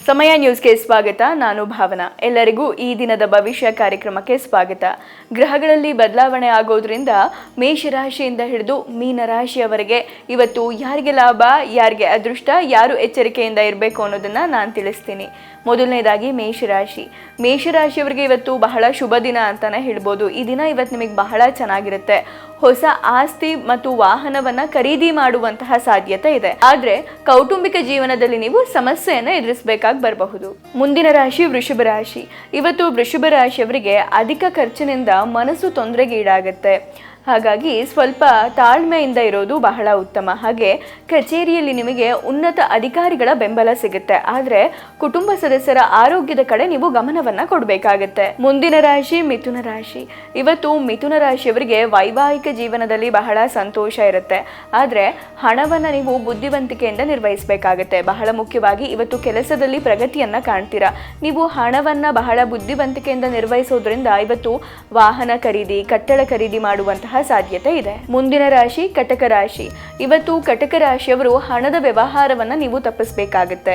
ಸಮಯ ನ್ಯೂಸ್ಗೆ ಸ್ವಾಗತ. ನಾನು ಭಾವನಾ. ಎಲ್ಲರಿಗೂ ಈ ದಿನದ ಭವಿಷ್ಯ ಕಾರ್ಯಕ್ರಮಕ್ಕೆ ಸ್ವಾಗತ. ಗ್ರಹಗಳಲ್ಲಿ ಬದಲಾವಣೆ ಆಗೋದ್ರಿಂದ ಮೇಷರಾಶಿಯಿಂದ ಹಿಡಿದು ಮೀನರಾಶಿಯವರೆಗೆ ಇವತ್ತು ಯಾರಿಗೆ ಲಾಭ, ಯಾರಿಗೆ ಅದೃಷ್ಟ, ಯಾರು ಎಚ್ಚರಿಕೆಯಿಂದ ಇರಬೇಕು ಅನ್ನೋದನ್ನ ನಾನು ತಿಳಿಸ್ತೀನಿ. ಮೊದಲನೇದಾಗಿ ಮೇಷರಾಶಿಯವರಿಗೆ ಇವತ್ತು ಬಹಳ ಶುಭ ದಿನ ಅಂತಾನೆ ಹೇಳ್ಬೋದು. ಈ ದಿನ ಇವತ್ತು ನಿಮಗೆ ಬಹಳ ಚೆನ್ನಾಗಿರುತ್ತೆ. ಹೊಸ ಆಸ್ತಿ ಮತ್ತು ವಾಹನವನ್ನ ಖರೀದಿ ಮಾಡುವಂತಹ ಸಾಧ್ಯತೆ ಇದೆ. ಆದ್ರೆ ಕೌಟುಂಬಿಕ ಜೀವನದಲ್ಲಿ ನೀವು ಸಮಸ್ಯೆಯನ್ನ ಎದುರಿಸಬೇಕಾಗಿ ಬರಬಹುದು. ಮುಂದಿನ ರಾಶಿ ವೃಷಭ ರಾಶಿ. ಇವತ್ತು ವೃಷಭ ರಾಶಿಯವರಿಗೆ ಅಧಿಕ ಖರ್ಚಿನಿಂದ ಮನಸ್ಸು ತೊಂದರೆಗೀಡಾಗುತ್ತೆ. ಹಾಗಾಗಿ ಸ್ವಲ್ಪ ತಾಳ್ಮೆಯಿಂದ ಇರೋದು ಬಹಳ ಉತ್ತಮ. ಹಾಗೆ ಕಚೇರಿಯಲ್ಲಿ ನಿಮಗೆ ಉನ್ನತ ಅಧಿಕಾರಿಗಳ ಬೆಂಬಲ ಸಿಗುತ್ತೆ. ಆದರೆ ಕುಟುಂಬ ಸದಸ್ಯರ ಆರೋಗ್ಯದ ಕಡೆ ನೀವು ಗಮನವನ್ನ ಕೊಡಬೇಕಾಗತ್ತೆ. ಮುಂದಿನ ರಾಶಿ ಮಿಥುನ ರಾಶಿ. ಇವತ್ತು ಮಿಥುನ ರಾಶಿಯವರಿಗೆ ವೈವಾಹಿಕ ಜೀವನದಲ್ಲಿ ಬಹಳ ಸಂತೋಷ ಇರುತ್ತೆ. ಆದರೆ ಹಣವನ್ನ ನೀವು ಬುದ್ಧಿವಂತಿಕೆಯಿಂದ ನಿರ್ವಹಿಸಬೇಕಾಗತ್ತೆ. ಬಹಳ ಮುಖ್ಯವಾಗಿ ಇವತ್ತು ಕೆಲಸದಲ್ಲಿ ಪ್ರಗತಿಯನ್ನ ಕಾಣ್ತೀರಾ. ನೀವು ಹಣವನ್ನ ಬಹಳ ಬುದ್ಧಿವಂತಿಕೆಯಿಂದ ನಿರ್ವಹಿಸೋದ್ರಿಂದ ಇವತ್ತು ವಾಹನ ಖರೀದಿ, ಕಟ್ಟಡ ಖರೀದಿ ಮಾಡುವಂತಹ ಸಾಧ್ಯತೆ ಇದೆ. ಮುಂದಿನ ರಾಶಿ ಕಟಕ ರಾಶಿ. ಇವತ್ತು ಕಟಕ ರಾಶಿಯವರು ಹಣದ ವ್ಯವಹಾರವನ್ನ ನೀವು ತಪ್ಪಿಸಬೇಕಾಗುತ್ತೆ.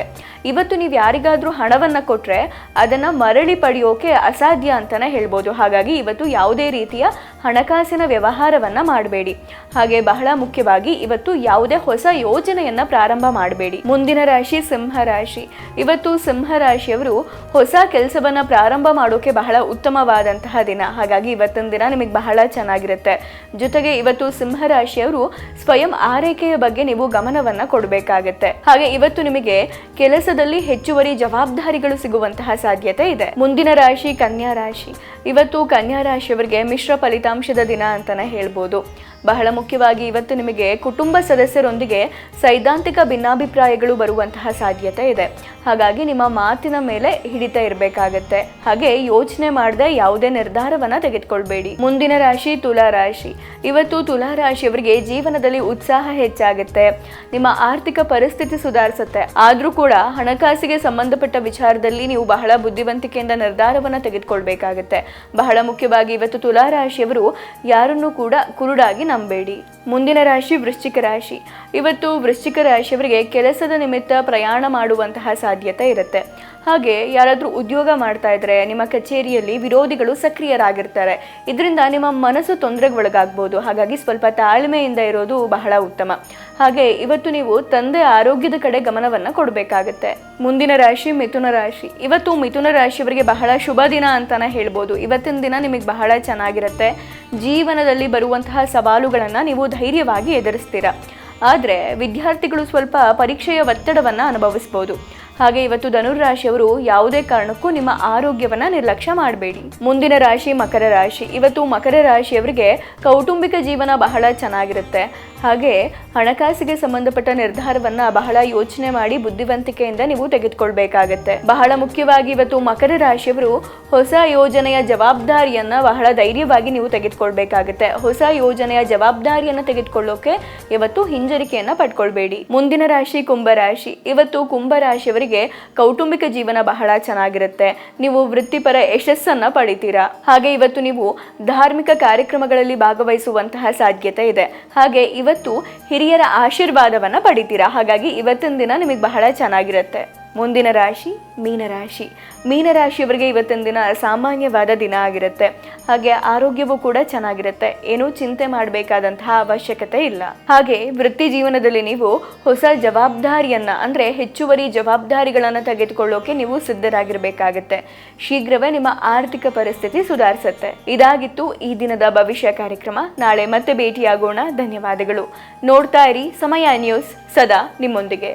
ಇವತ್ತು ನೀವು ಯಾರಿಗಾದ್ರೂ ಹಣವನ್ನ ಕೊಟ್ರೆ ಅದನ್ನ ಮರಳಿ ಪಡೆಯೋಕೆ ಅಸಾಧ್ಯ ಅಂತಾನೆ ಹೇಳ್ಬೋದು. ಹಾಗಾಗಿ ಇವತ್ತು ಯಾವುದೇ ರೀತಿಯ ಹಣಕಾಸಿನ ವ್ಯವಹಾರವನ್ನ ಮಾಡಬೇಡಿ. ಹಾಗೆ ಬಹಳ ಮುಖ್ಯವಾಗಿ ಇವತ್ತು ಯಾವುದೇ ಹೊಸ ಯೋಜನೆಯನ್ನ ಪ್ರಾರಂಭ ಮಾಡಬೇಡಿ. ಮುಂದಿನ ರಾಶಿ ಸಿಂಹ ರಾಶಿ. ಇವತ್ತು ಸಿಂಹ ರಾಶಿಯವರು ಹೊಸ ಕೆಲಸವನ್ನ ಪ್ರಾರಂಭ ಮಾಡೋಕೆ ಬಹಳ ಉತ್ತಮವಾದಂತಹ ದಿನ. ಹಾಗಾಗಿ ಇವತ್ತಿನ ದಿನ ನಿಮಗೆ ಬಹಳ ಚೆನ್ನಾಗಿರುತ್ತೆ. ಜೊತೆಗೆ ಇವತ್ತು ಸಿಂಹ ರಾಶಿಯವರು ಸ್ವಯಂ ಆರೈಕೆಯ ಬಗ್ಗೆ ನೀವು ಗಮನವನ್ನ ಕೊಡಬೇಕಾಗತ್ತೆ. ಹಾಗೆ ಇವತ್ತು ನಿಮಗೆ ಕೆಲಸದಲ್ಲಿ ಹೆಚ್ಚುವರಿ ಜವಾಬ್ದಾರಿಗಳು ಸಿಗುವಂತಹ ಸಾಧ್ಯತೆ ಇದೆ. ಮುಂದಿನ ರಾಶಿ ಕನ್ಯಾ ರಾಶಿ. ಇವತ್ತು ಕನ್ಯಾ ರಾಶಿಯವರಿಗೆ ಮಿಶ್ರ ಫಲಿತಾಂಶದ ದಿನ ಅಂತಾನೆ ಹೇಳ್ಬೋದು. ಬಹಳ ಮುಖ್ಯವಾಗಿ ಇವತ್ತು ನಿಮಗೆ ಕುಟುಂಬ ಸದಸ್ಯರೊಂದಿಗೆ ಸೈದ್ಧಾಂತಿಕ ಭಿನ್ನಾಭಿಪ್ರಾಯಗಳು ಬರುವಂತಹ ಸಾಧ್ಯತೆ ಇದೆ. ಹಾಗಾಗಿ ನಿಮ್ಮ ಮಾತಿನ ಮೇಲೆ ಹಿಡಿತ ಇರಬೇಕಾಗತ್ತೆ. ಹಾಗೆ ಯೋಚನೆ ಮಾಡದೆ ಯಾವುದೇ ನಿರ್ಧಾರವನ್ನ ತೆಗೆದುಕೊಳ್ಬೇಡಿ. ಮುಂದಿನ ರಾಶಿ ತುಲಾ ರಾಶಿ. ಇವತ್ತು ತುಲಾ ರಾಶಿಯವರಿಗೆ ಜೀವನದಲ್ಲಿ ಉತ್ಸಾಹ ಹೆಚ್ಚಾಗುತ್ತೆ. ನಿಮ್ಮ ಆರ್ಥಿಕ ಪರಿಸ್ಥಿತಿ ಸುಧಾರಿಸುತ್ತೆ. ಆದ್ರೂ ಕೂಡ ಹಣಕಾಸಿಗೆ ಸಂಬಂಧಪಟ್ಟ ವಿಚಾರದಲ್ಲಿ ನೀವು ಬಹಳ ಬುದ್ಧಿವಂತಿಕೆಯಿಂದ ನಿರ್ಧಾರವನ್ನ ತೆಗೆದುಕೊಳ್ಬೇಕಾಗತ್ತೆ. ಬಹಳ ಮುಖ್ಯವಾಗಿ ಇವತ್ತು ತುಲಾ ರಾಶಿಯವರು ಯಾರನ್ನೂ ಕೂಡ ಕುರುಡಾಗಿ ನಂಬೇಡಿ. ಮುಂದಿನ ರಾಶಿ ವೃಶ್ಚಿಕ ರಾಶಿ. ಇವತ್ತು ವೃಶ್ಚಿಕ ರಾಶಿಯವರಿಗೆ ಕೆಲಸದ ನಿಮಿತ್ತ ಪ್ರಯಾಣ ಮಾಡುವಂತಹ ಸಾಧ್ಯತೆ ಇರುತ್ತೆ. ಹಾಗೆ ಯಾರಾದರೂ ಉದ್ಯೋಗ ಮಾಡ್ತಾ ಇದ್ರೆ ನಿಮ್ಮ ಕಚೇರಿಯಲ್ಲಿ ವಿರೋಧಿಗಳು ಸಕ್ರಿಯರಾಗಿರ್ತಾರೆ. ಇದರಿಂದ ನಿಮ್ಮ ಮನಸ್ಸು ತೊಂದರೆಗೆ ಒಳಗಾಗ್ಬೋದು. ಹಾಗಾಗಿ ಸ್ವಲ್ಪ ತಾಳ್ಮೆಯಿಂದ ಇರೋದು ಬಹಳ ಉತ್ತಮ. ಹಾಗೆ ಇವತ್ತು ನೀವು ತಂದೆ ಆರೋಗ್ಯದ ಕಡೆ ಗಮನವನ್ನ ಕೊಡಬೇಕಾಗತ್ತೆ. ಮುಂದಿನ ರಾಶಿ ಮಿಥುನ ರಾಶಿ. ಇವತ್ತು ಮಿಥುನ ರಾಶಿಯವರಿಗೆ ಬಹಳ ಶುಭ ದಿನ ಅಂತಾನೆ ಹೇಳ್ಬೋದು. ಇವತ್ತಿನ ದಿನ ನಿಮಗೆ ಬಹಳ ಚೆನ್ನಾಗಿರುತ್ತೆ. ಜೀವನದಲ್ಲಿ ಬರುವಂತಹ ಸವಾಲುಗಳನ್ನ ನೀವು ಧೈರ್ಯವಾಗಿ ಎದುರಿಸ್ತೀರಾ. ಆದರೆ ವಿದ್ಯಾರ್ಥಿಗಳು ಸ್ವಲ್ಪ ಪರೀಕ್ಷೆಯ ಒತ್ತಡವನ್ನ ಅನುಭವಿಸಬಹುದು. ಹಾಗೆ ಇವತ್ತು ಧನುರಾಶಿಯವರು ಯಾವುದೇ ಕಾರಣಕ್ಕೂ ನಿಮ್ಮ ಆರೋಗ್ಯವನ್ನ ನಿರ್ಲಕ್ಷ್ಯ ಮಾಡಬೇಡಿ. ಮುಂದಿನ ರಾಶಿ ಮಕರ ರಾಶಿ. ಇವತ್ತು ಮಕರ ರಾಶಿಯವರಿಗೆ ಕೌಟುಂಬಿಕ ಜೀವನ ಬಹಳ ಚೆನ್ನಾಗಿರುತ್ತೆ. ಹಾಗೆ ಹಣಕಾಸಿಗೆ ಸಂಬಂಧಪಟ್ಟ ನಿರ್ಧಾರವನ್ನ ಬಹಳ ಯೋಚನೆ ಮಾಡಿ ಬುದ್ಧಿವಂತಿಕೆಯಿಂದ ನೀವು ತೆಗೆದುಕೊಳ್ಬೇಕಾಗತ್ತೆ. ಬಹಳ ಮುಖ್ಯವಾಗಿ ಇವತ್ತು ಮಕರ ರಾಶಿಯವರು ಹೊಸ ಯೋಜನೆಯ ಜವಾಬ್ದಾರಿಯನ್ನ ಬಹಳ ಧೈರ್ಯವಾಗಿ ನೀವು ತೆಗೆದುಕೊಳ್ಬೇಕಾಗತ್ತೆ. ಹೊಸ ಯೋಜನೆಯ ಜವಾಬ್ದಾರಿಯನ್ನ ತೆಗೆದುಕೊಳ್ಳೋಕೆ ಇವತ್ತು ಹಿಂಜರಿಕೆಯನ್ನ ಪಡ್ಕೊಳ್ಬೇಡಿ. ಮುಂದಿನ ರಾಶಿ ಕುಂಭರಾಶಿ. ಇವತ್ತು ಕುಂಭರಾಶಿಯವರಿಗೆ ಕೌಟುಂಬಿಕ ಜೀವನ ಬಹಳ ಚೆನ್ನಾಗಿರುತ್ತೆ. ನೀವು ವೃತ್ತಿಪರ ಯಶಸ್ಸನ್ನ ಪಡಿತೀರಾ. ಹಾಗೆ ಇವತ್ತು ನೀವು ಧಾರ್ಮಿಕ ಕಾರ್ಯಕ್ರಮಗಳಲ್ಲಿ ಭಾಗವಹಿಸುವಂತಹ ಸಾಧ್ಯತೆ ಇದೆ. ಹಾಗೆ ಇವತ್ತು ಹಿರಿಯರ ಆಶೀರ್ವಾದವನ್ನ ಪಡಿತೀರಾ. ಹಾಗಾಗಿ ಇವತ್ತಿನ ದಿನ ನಿಮಗೆ ಬಹಳ ಚೆನ್ನಾಗಿರುತ್ತೆ. ಮುಂದಿನ ರಾಶಿ ಮೀನರಾಶಿ. ಮೀನರಾಶಿಯವರಿಗೆ ಇವತ್ತಿನ ದಿನ ಸಾಮಾನ್ಯವಾದ ದಿನ ಆಗಿರುತ್ತೆ. ಹಾಗೆ ಆರೋಗ್ಯವೂ ಕೂಡ ಚೆನ್ನಾಗಿರುತ್ತೆ. ಏನೂ ಚಿಂತೆ ಮಾಡಬೇಕಾದಂತಹ ಅವಶ್ಯಕತೆ ಇಲ್ಲ. ಹಾಗೆ ವೃತ್ತಿ ಜೀವನದಲ್ಲಿ ನೀವು ಹೊಸ ಜವಾಬ್ದಾರಿಯನ್ನ ಅಂದ್ರೆ ಹೆಚ್ಚುವರಿ ಜವಾಬ್ದಾರಿಗಳನ್ನ ತೆಗೆದುಕೊಳ್ಳೋಕೆ ನೀವು ಸಿದ್ಧರಾಗಿರ್ಬೇಕಾಗತ್ತೆ. ಶೀಘ್ರವೇ ನಿಮ್ಮ ಆರ್ಥಿಕ ಪರಿಸ್ಥಿತಿ ಸುಧಾರಿಸುತ್ತೆ. ಇದಾಗಿತ್ತು ಈ ದಿನದ ಭವಿಷ್ಯ ಕಾರ್ಯಕ್ರಮ. ನಾಳೆ ಮತ್ತೆ ಭೇಟಿಯಾಗೋಣ. ಧನ್ಯವಾದಗಳು. ನೋಡ್ತಾ ಇರಿ ಸಮಯ ನ್ಯೂಸ್, ಸದಾ ನಿಮ್ಮೊಂದಿಗೆ.